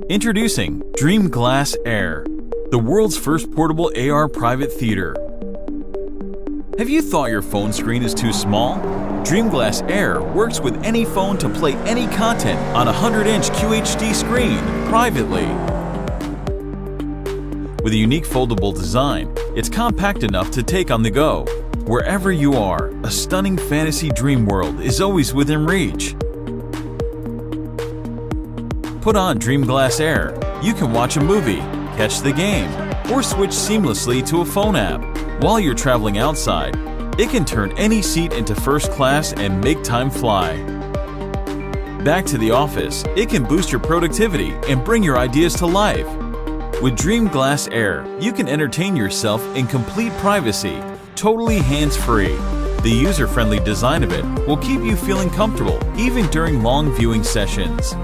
Introducing DreamGlass Air, the world's first portable AR private theater. Have you thought your phone screen is too small? DreamGlass Air works with any phone to play any content on a 100-inch QHD screen privately. With a unique foldable design, it's compact enough to take on the go. Wherever you are, a stunning fantasy dream world is always within reach. Put on DreamGlass Air. You can watch a movie, catch the game, or switch seamlessly to a phone app. While you're traveling outside, it can turn any seat into first class and make time fly. Back to the office, it can boost your productivity and bring your ideas to life. With DreamGlass Air, you can entertain yourself in complete privacy, totally hands-free. The user-friendly design of it will keep you feeling comfortable even during long viewing sessions.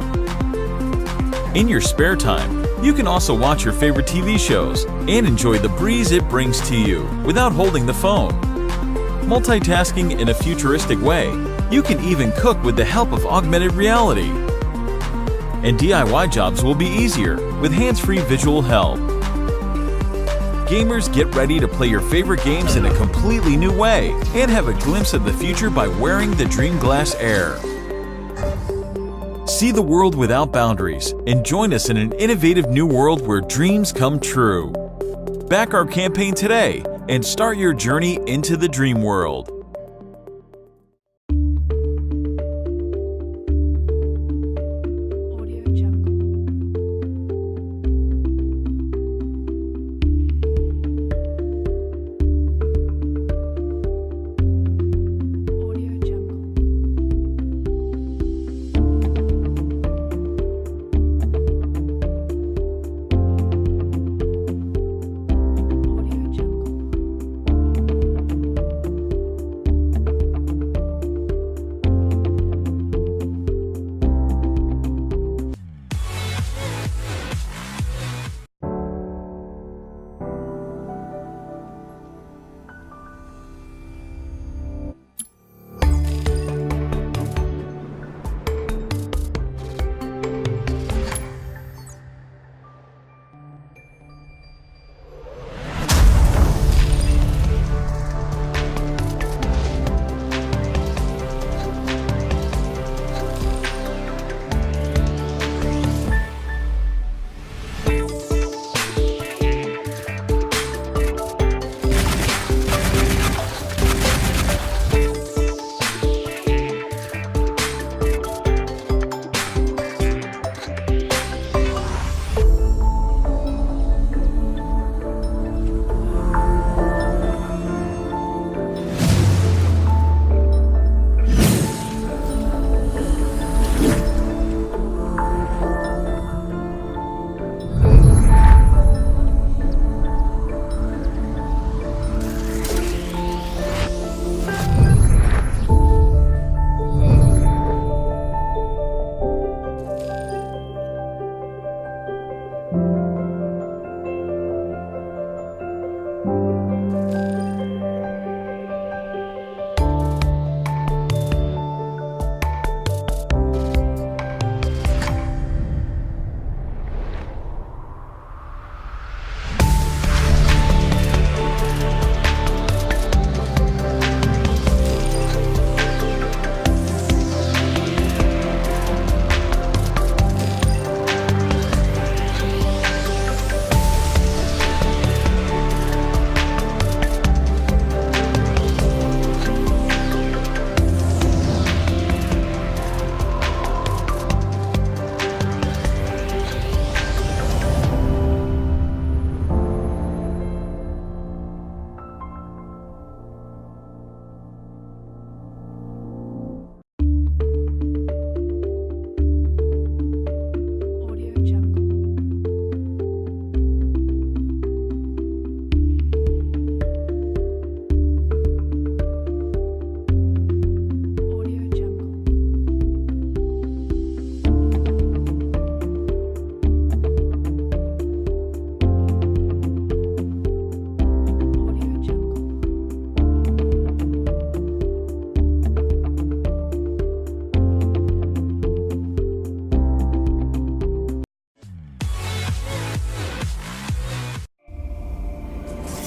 In your spare time, you can also watch your favorite TV shows and enjoy the breeze it brings to you without holding the phone. Multitasking in a futuristic way, you can even cook with the help of augmented reality. And DIY jobs will be easier with hands-free visual help. Gamers, get ready to play your favorite games in a completely new way and have a glimpse of the future by wearing the DreamGlass Air. See the world without boundaries and join us in an innovative new world where dreams come true. Back our campaign today and start your journey into the dream world.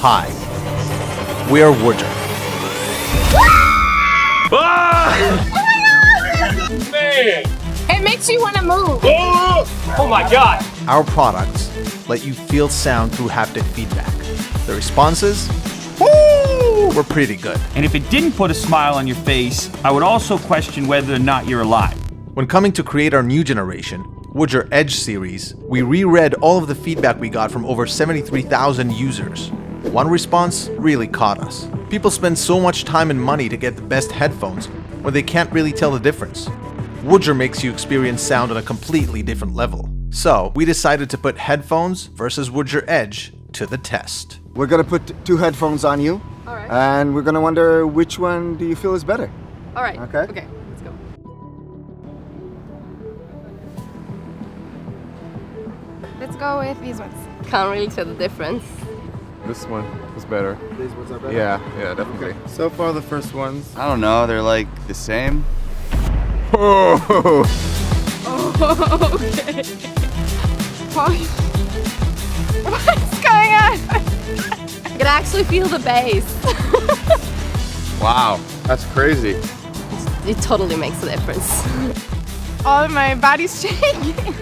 Hi, we are Woojer. Man! It makes you want to move. Oh my god! Our products let you feel sound through haptic feedback. The responses? Woo! Were pretty good. And if it didn't put a smile on your face, I would also question whether or not you're alive. When coming to create our new generation, Woojer Edge series, we reread all of the feedback we got from over 73,000 users. One response really caught us. People spend so much time and money to get the best headphones when they can't really tell the difference. Woojer makes you experience sound on a completely different level. So, we decided to put headphones versus Woojer Edge to the test. We're gonna put 2 headphones on you. All right. And we're gonna wonder which one do you feel is better. All right. Okay. Okay, let's go. Let's go with these ones. Can't really tell the difference. This one was better. These ones are better? Yeah, definitely. So far the first ones. I don't know, they're like the same. Oh! Oh, okay. What's going on? I can actually feel the bass. Wow, that's crazy. It totally makes a difference. All of my body's shaking.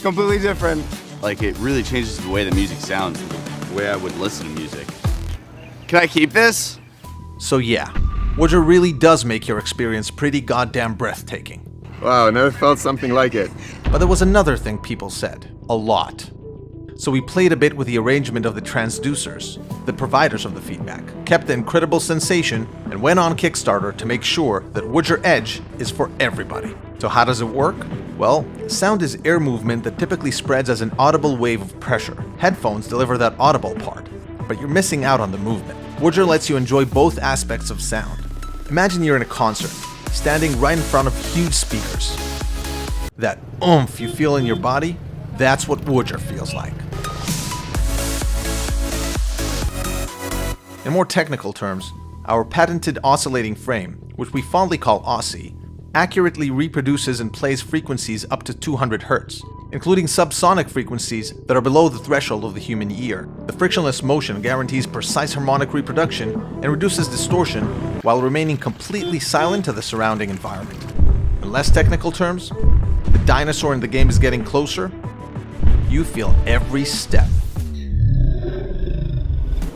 Completely different. Like, it really changes the way the music sounds, the way I would listen to music. Can I keep this? So yeah, Woojer really does make your experience pretty goddamn breathtaking. Wow, never felt something like it. But there was another thing people said. A lot. So we played a bit with the arrangement of the transducers, the providers of the feedback, kept the incredible sensation, and went on Kickstarter to make sure that Woojer Edge is for everybody. So how does it work? Well, sound is air movement that typically spreads as an audible wave of pressure. Headphones deliver that audible part, but you're missing out on the movement. Woojer lets you enjoy both aspects of sound. Imagine you're in a concert, standing right in front of huge speakers. That oomph you feel in your body, that's what Woojer feels like. In more technical terms, our patented oscillating frame, which we fondly call Aussie, accurately reproduces and plays frequencies up to 200 Hz, including subsonic frequencies that are below the threshold of the human ear. The frictionless motion guarantees precise harmonic reproduction and reduces distortion while remaining completely silent to the surrounding environment. In less technical terms, the dinosaur in the game is getting closer. You feel every step.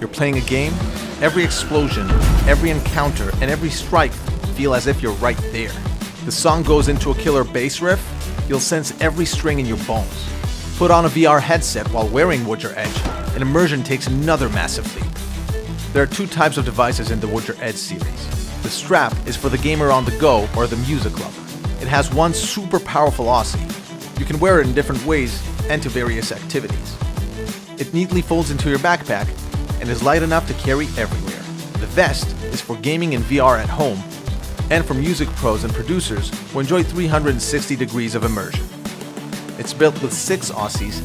You're playing a game, every explosion, every encounter, and every strike feel as if you're right there. The song goes into a killer bass riff, you'll sense every string in your bones. Put on a VR headset while wearing Woojer Edge, and immersion takes another massive leap. There are 2 types of devices in the Woojer Edge series. The strap is for the gamer on the go or the music lover. It has one super powerful Aussie. You can wear it in different ways and to various activities. It neatly folds into your backpack and is light enough to carry everywhere. The vest is for gaming and VR at home, and for music pros and producers who enjoy 360 degrees of immersion. It's built with 6 Aussies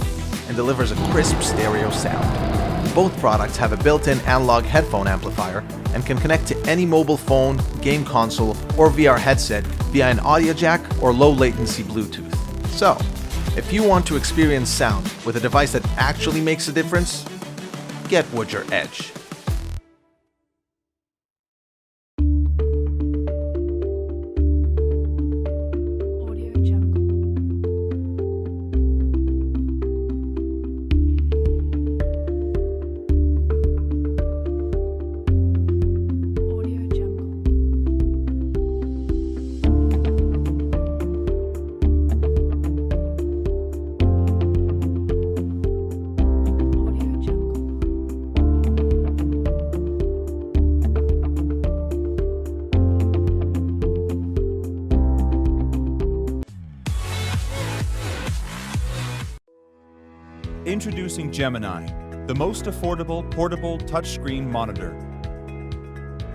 and delivers a crisp stereo sound. Both products have a built-in analog headphone amplifier and can connect to any mobile phone, game console, or VR headset via an audio jack or low-latency Bluetooth. So, if you want to experience sound with a device that actually makes a difference, get Woojer Edge. Introducing Gemini, the most affordable portable touchscreen monitor.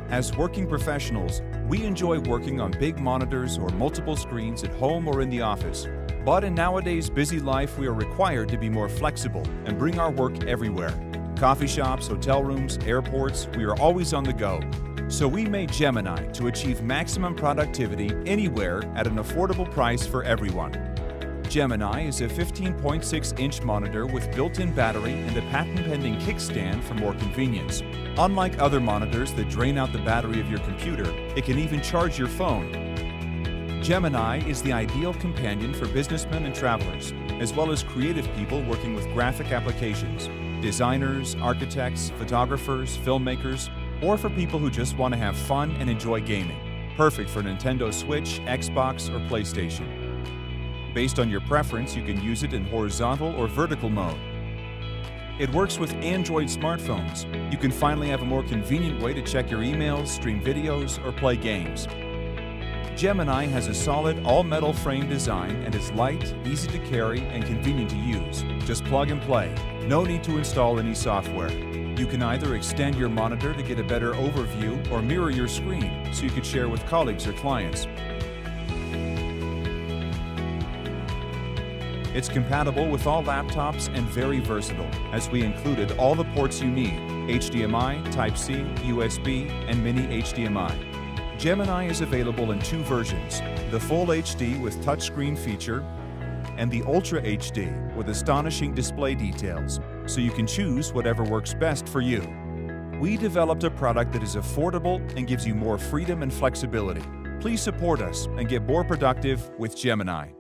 As working professionals, we enjoy working on big monitors or multiple screens at home or in the office. But in nowadays' busy life, we are required to be more flexible and bring our work everywhere. Coffee shops, hotel rooms, airports, we are always on the go. So we made Gemini to achieve maximum productivity anywhere at an affordable price for everyone. Gemini is a 15.6-inch monitor with built-in battery and a patent-pending kickstand for more convenience. Unlike other monitors that drain out the battery of your computer, it can even charge your phone. Gemini is the ideal companion for businessmen and travelers, as well as creative people working with graphic applications, designers, architects, photographers, filmmakers, or for people who just want to have fun and enjoy gaming. Perfect for Nintendo Switch, Xbox, or PlayStation. Based on your preference, you can use it in horizontal or vertical mode. It works with Android smartphones. You can finally have a more convenient way to check your emails, stream videos, or play games. Gemini has a solid all-metal frame design and is light, easy to carry, and convenient to use. Just plug and play. No need to install any software. You can either extend your monitor to get a better overview or mirror your screen so you can share with colleagues or clients. It's compatible with all laptops and very versatile, as we included all the ports you need: HDMI, Type-C, USB, and Mini HDMI. Gemini is available in 2 versions, the Full HD with touchscreen feature and the Ultra HD with astonishing display details, so you can choose whatever works best for you. We developed a product that is affordable and gives you more freedom and flexibility. Please support us and get more productive with Gemini.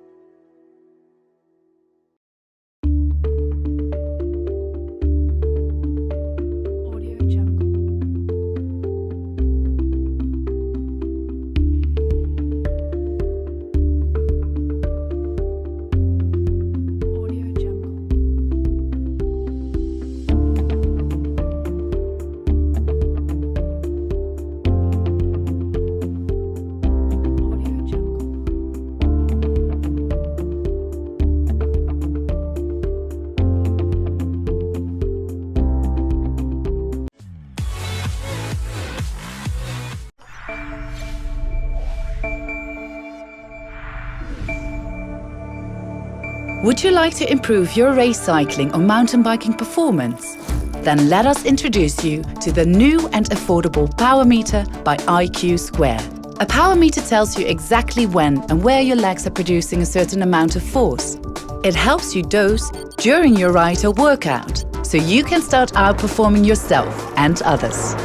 Would you like to improve your race cycling or mountain biking performance? Then let us introduce you to the new and affordable Power Meter by IQ Square. A power meter tells you exactly when and where your legs are producing a certain amount of force. It helps you dose during your ride or workout, so you can start outperforming yourself and others.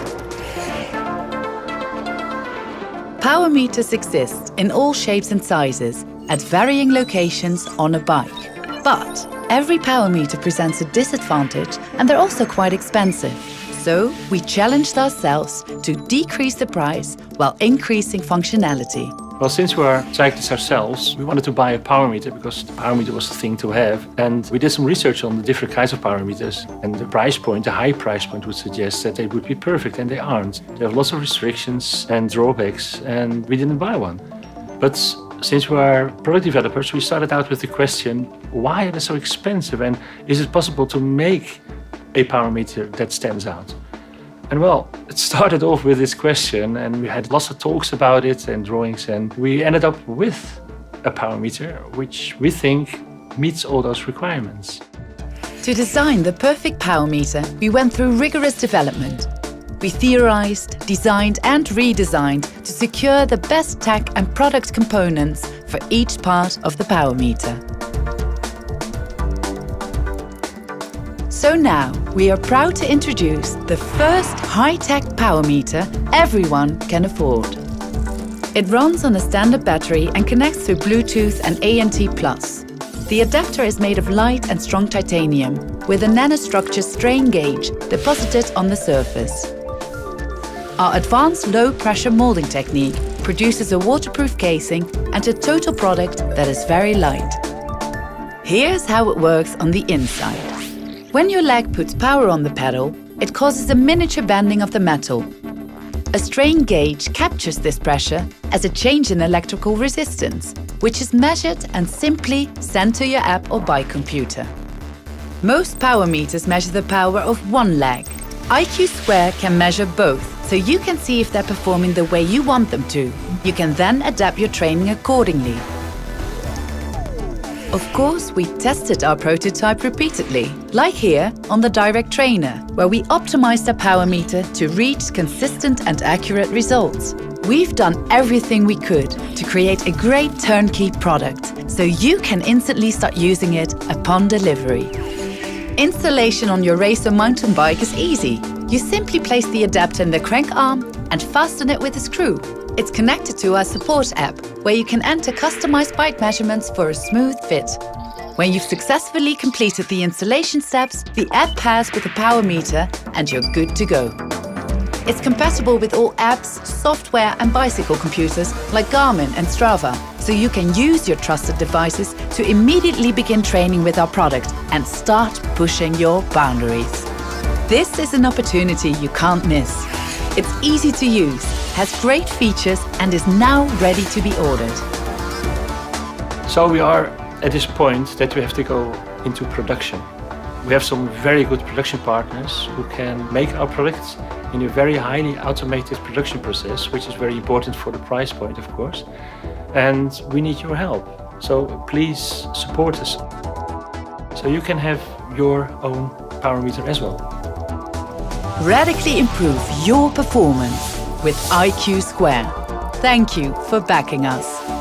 Power meters exist in all shapes and sizes at varying locations on a bike. But every power meter presents a disadvantage, and they're also quite expensive. So we challenged ourselves to decrease the price while increasing functionality. Well, since we are cyclists ourselves, we wanted to buy a power meter because the power meter was the thing to have. And we did some research on the different kinds of power meters. And the price point, the high price point, would suggest that they would be perfect, and they aren't. They have lots of restrictions and drawbacks, and we didn't buy one. But since we are product developers, we started out with the question, why are they so expensive, and is it possible to make a power meter that stands out? And well, it started off with this question, and we had lots of talks about it and drawings, and we ended up with a power meter which we think meets all those requirements. To design the perfect power meter, we went through rigorous development. We theorized, designed and redesigned to secure the best tech and product components for each part of the power meter. So now we are proud to introduce the first high-tech power meter everyone can afford. It runs on a standard battery and connects through Bluetooth and ANT+. The adapter is made of light and strong titanium with a nanostructure strain gauge deposited on the surface. Our advanced low-pressure molding technique produces a waterproof casing and a total product that is very light. Here's how it works on the inside. When your leg puts power on the pedal, it causes a miniature bending of the metal. A strain gauge captures this pressure as a change in electrical resistance, which is measured and simply sent to your app or bike computer. Most power meters measure the power of one leg. IQ Square can measure both, so you can see if they're performing the way you want them to. You can then adapt your training accordingly. Of course, we tested our prototype repeatedly, like here on the Direct Trainer, where we optimized our power meter to reach consistent and accurate results. We've done everything we could to create a great turnkey product, so you can instantly start using it upon delivery. Installation on your racer mountain bike is easy. You simply place the adapter in the crank arm and fasten it with a screw. It's connected to our support app, where you can enter customized bike measurements for a smooth fit. When you've successfully completed the installation steps, the app pairs with the power meter and you're good to go. It's compatible with all apps, software and bicycle computers like Garmin and Strava, so you can use your trusted devices to immediately begin training with our product and start pushing your boundaries. This is an opportunity you can't miss. It's easy to use, has great features and is now ready to be ordered. So we are at this point that we have to go into production. We have some very good production partners who can make our products in a very highly automated production process, which is very important for the price point, of course. And we need your help. So please support us, so you can have your own power meter as well. Radically improve your performance with IQ Square. Thank you for backing us.